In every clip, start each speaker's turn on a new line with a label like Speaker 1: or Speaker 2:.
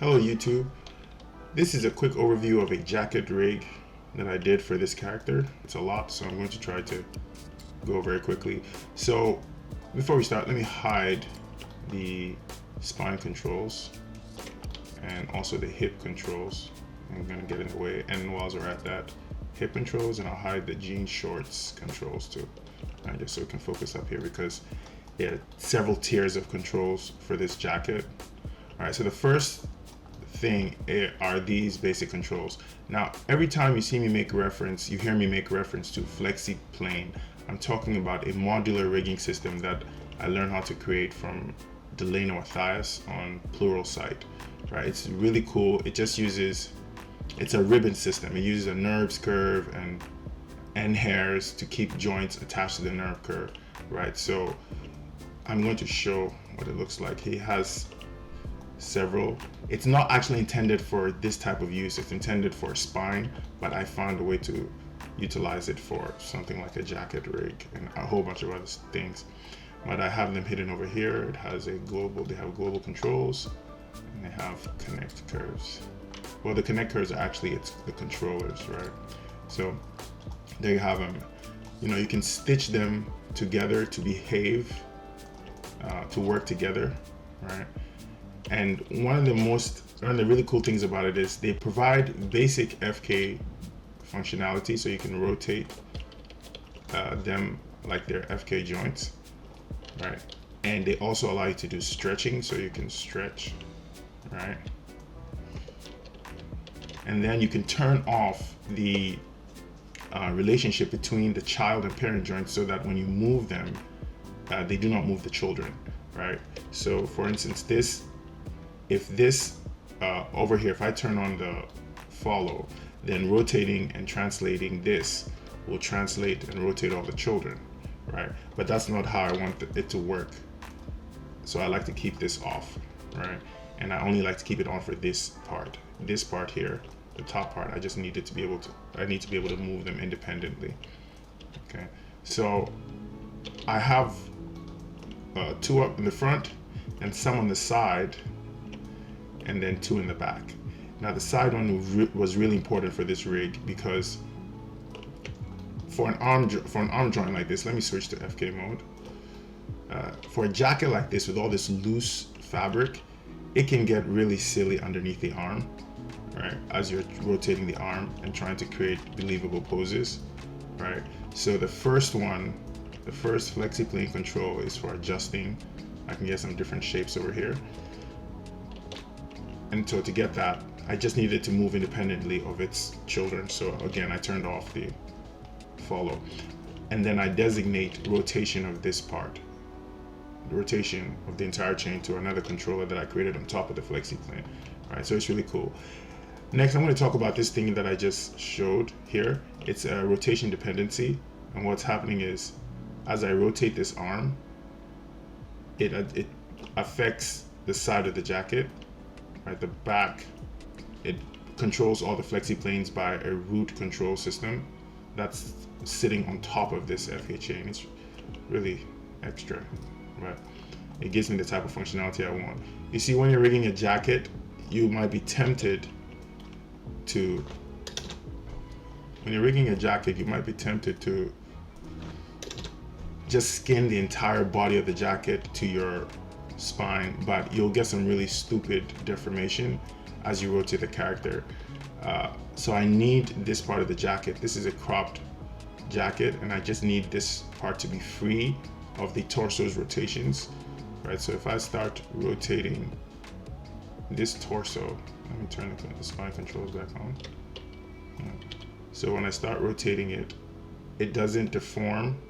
Speaker 1: Hello YouTube. This is a quick overview of a jacket rig that I did for this character. It's a lot, so I'm going to try to go very quickly. So before we start, let me hide the spine controls and also the hip controls. I'm going to get in the way, and whilst we're at that, hip controls, and I'll hide the jean shorts controls too, right, just so we can focus up here, because yeah, several tiers of controls for this jacket. All right, so the first thing are these basic controls. Now, every time you see me make reference, you hear me make reference to Flexi plane, I'm talking about a modular rigging system that I learned how to create from Delano Matthias on Pluralsight. Right, it's really cool. It just uses, it's a ribbon system. It uses a nerves curve and end hairs to keep joints attached to the nerve curve. Right, so I'm going to show what it looks like. He has several. It's not actually intended for this type of use. It's intended for spine, but I found a way to utilize it for something like a jacket rig and a whole bunch of other things. But I have them hidden over here. It has a global, they have global controls, and they have connect curves. Well, the connect curves are actually, it's the controllers, right? So there you have them. You know, you can stitch them together to behave, to work together, right? And one of the really cool things about it is they provide basic FK functionality, so you can rotate them like they're FK joints, right? And they also allow you to do stretching, so you can stretch, right? And then you can turn off the relationship between the child and parent joints, so that when you move them, they do not move the children, right? So for instance, if this over here, if I turn on the follow, then rotating and translating this will translate and rotate all the children, right? But that's not how I want it to work. So I like to keep this off, right? And I only like to keep it on for this part here, the top part. I just need it to be able to, I need to be able to move them independently. Okay, so I have two up in the front and some on the side, and then two in the back. Now the side one was really important for this rig, because for an arm joint like this, let me switch to FK mode. For a jacket like this with all this loose fabric, it can get really silly underneath the arm, right? As you're rotating the arm and trying to create believable poses, right? So the first Flexi plane control is for adjusting. I can get some different shapes over here. And so to get that, I just needed to move independently of its children. So again, I turned off the follow. And then I designate rotation of this part, the rotation of the entire chain, to another controller that I created on top of the Flexi plane. All right, so it's really cool. Next, I'm going to talk about this thing that I just showed here. It's a rotation dependency. And what's happening is, as I rotate this arm, it affects the side of the jacket. At the back, it controls all the Flexi planes by a root control system that's sitting on top of this FK chain. It's really extra, but it gives me the type of functionality I want. You see, when you're rigging a jacket, you might be tempted to, just skin the entire body of the jacket to your spine, but you'll get some really stupid deformation as you rotate the character. So I need this part of the jacket. This is a cropped jacket, and I just need this part to be free of the torso's rotations, right? So if I start rotating this torso, let me turn the spine controls back on. So when I start rotating it, it doesn't deform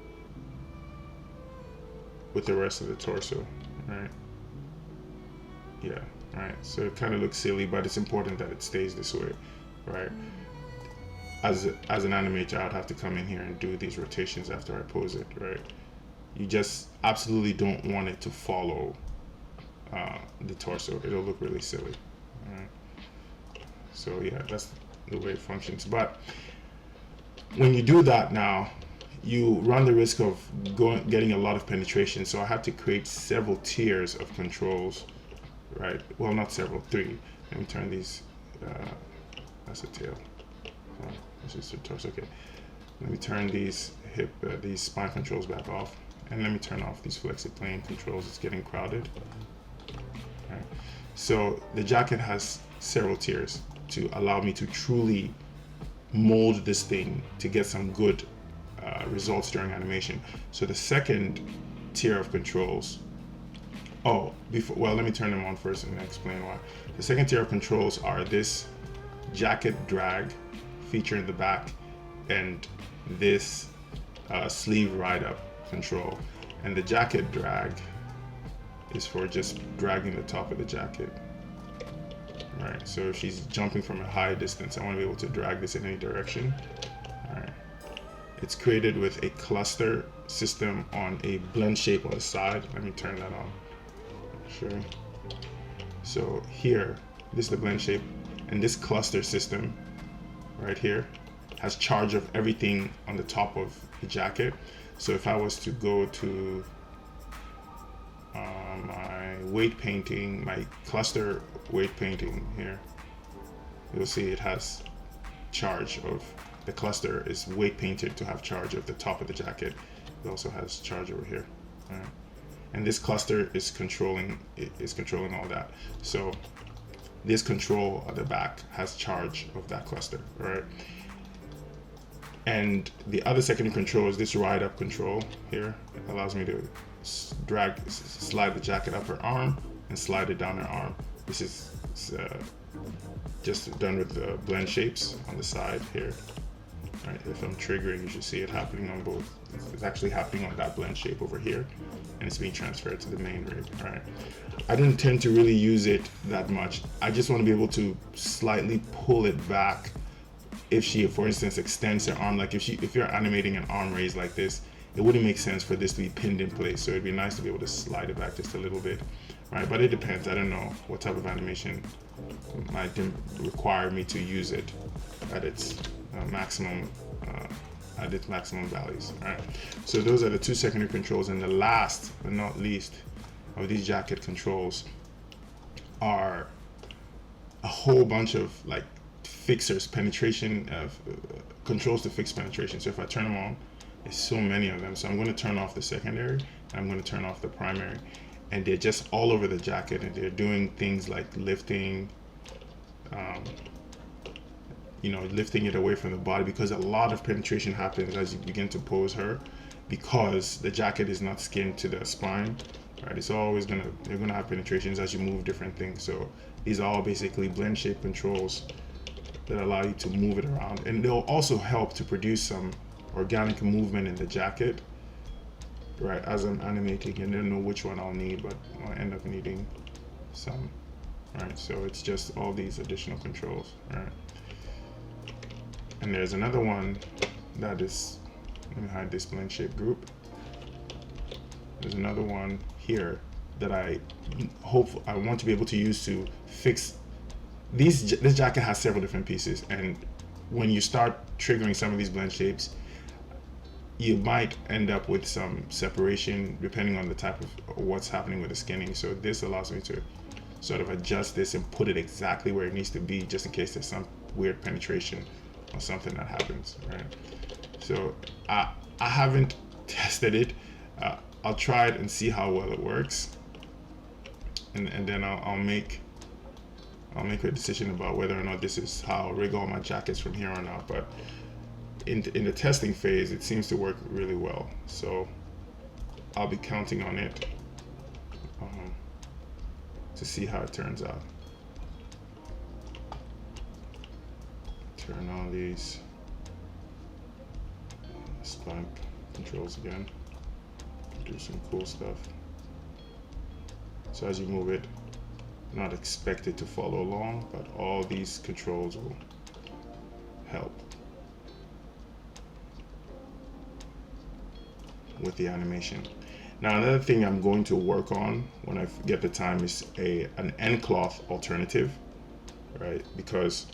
Speaker 1: with the rest of the torso, right? Yeah, right. So it kind of looks silly, but it's important that it stays this way, right? As an animator, I'd have to come in here and do these rotations after I pose it, right? You just absolutely don't want it to follow the torso. It'll look really silly, right? So yeah, that's the way it functions. But when you do that now, you run the risk of getting a lot of penetration. So I had to create several tiers of controls right? Well, not several, 3. Let me turn these, that's the tail. This is the torso, okay. Let me turn these these spine controls back off, and let me turn off these flexi plane controls. It's getting crowded. Right. So the jacket has several tiers to allow me to truly mold this thing to get some good results during animation. So the second tier of controls, let me turn them on first and explain why. The second tier of controls are this jacket drag feature in the back and this sleeve ride up control. And the jacket drag is for just dragging the top of the jacket. Right, so if she's jumping from a high distance, I want to be able to drag this in any direction. All right. It's created with a cluster system on a blend shape on the side. Let me turn that on. Sure. So here, this is the blend shape, and this cluster system right here has charge of everything on the top of the jacket. So if I was to go to my weight painting, my cluster weight painting here, you'll see it has charge of the cluster is weight painted to have charge of the top of the jacket. It also has charge over here. All right. And this cluster is controlling all that. So this control at the back has charge of that cluster, right? And the other secondary control is this ride up control here. It allows me to slide the jacket up her arm and slide it down her arm. This is just done with the blend shapes on the side here. Right, if I'm triggering, you should see it happening on both. It's actually happening on that blend shape over here, and it's being transferred to the main rig. Right. I don't tend to really use it that much. I just want to be able to slightly pull it back if she, for instance, extends her arm. Like if you're animating an arm raise like this, it wouldn't make sense for this to be pinned in place. So it'd be nice to be able to slide it back just a little bit. Right, but it depends. I don't know what type of animation might require me to use it at its maximum values. All right, so those are the two secondary controls, and the last but not least of these jacket controls are a whole bunch of like fixers, penetration of controls to fix penetration. So if I turn them on, there's so many of them. So I'm going to turn off the secondary, and I'm going to turn off the primary, and they're just all over the jacket, and they're doing things like lifting, lifting it away from the body, because a lot of penetration happens as you begin to pose her, because the jacket is not skinned to the spine, right? It's always you're gonna have penetrations as you move different things. So these are all basically blend shape controls that allow you to move it around, and they'll also help to produce some organic movement in the jacket, right, as I'm animating. And I don't know which one I'll need, but I'll end up needing some, right? So it's just all these additional controls, right? And there's another one that is, let me hide this blend shape group. There's another one here that I want to be able to use to fix these. This jacket has several different pieces, and when you start triggering some of these blend shapes, you might end up with some separation depending on the type of what's happening with the skinning. So this allows me to sort of adjust this and put it exactly where it needs to be, just in case there's some weird penetration or something that happens, right? So I haven't tested it. I'll try it and see how well it works, and then I'll make a decision about whether or not this is how I rig all my jackets from here on out. But in the testing phase, it seems to work really well. So I'll be counting on it to see how it turns out. Turn on these spine controls again. Do some cool stuff. So as you move it, not expect it to follow along, but all these controls will help with the animation. Now, another thing I'm going to work on when I get the time is an end cloth alternative, right? Because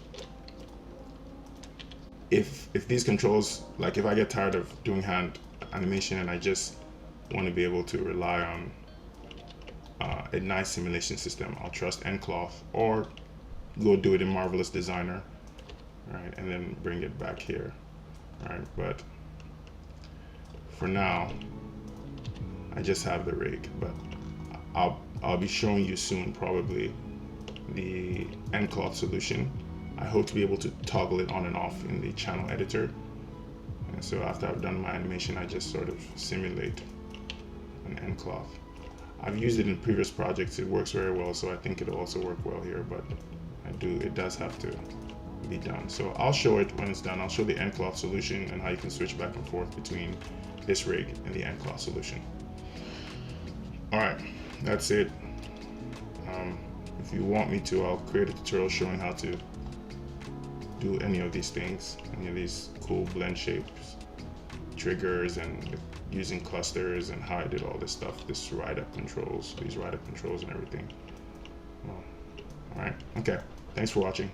Speaker 1: if these controls, like if I get tired of doing hand animation and I just want to be able to rely on a nice simulation system, I'll trust nCloth or go do it in Marvelous Designer, right, and then bring it back here, right? But for now, I just have the rig, but I'll be showing you soon probably the nCloth solution. I hope to be able to toggle it on and off in the channel editor. And so after I've done my animation, I just sort of simulate an nCloth. I've used it in previous projects. It works very well, so I think it'll also work well here, but it does have to be done. So I'll show it when it's done. I'll show the nCloth solution and how you can switch back and forth between this rig and the nCloth solution. All right, that's it. If you want me to, I'll create a tutorial showing how to do any of these things, any of these cool blend shapes, triggers, and using clusters, and how I did all this stuff, this write-up controls, these write-up controls and everything. Well, all right, okay, thanks for watching.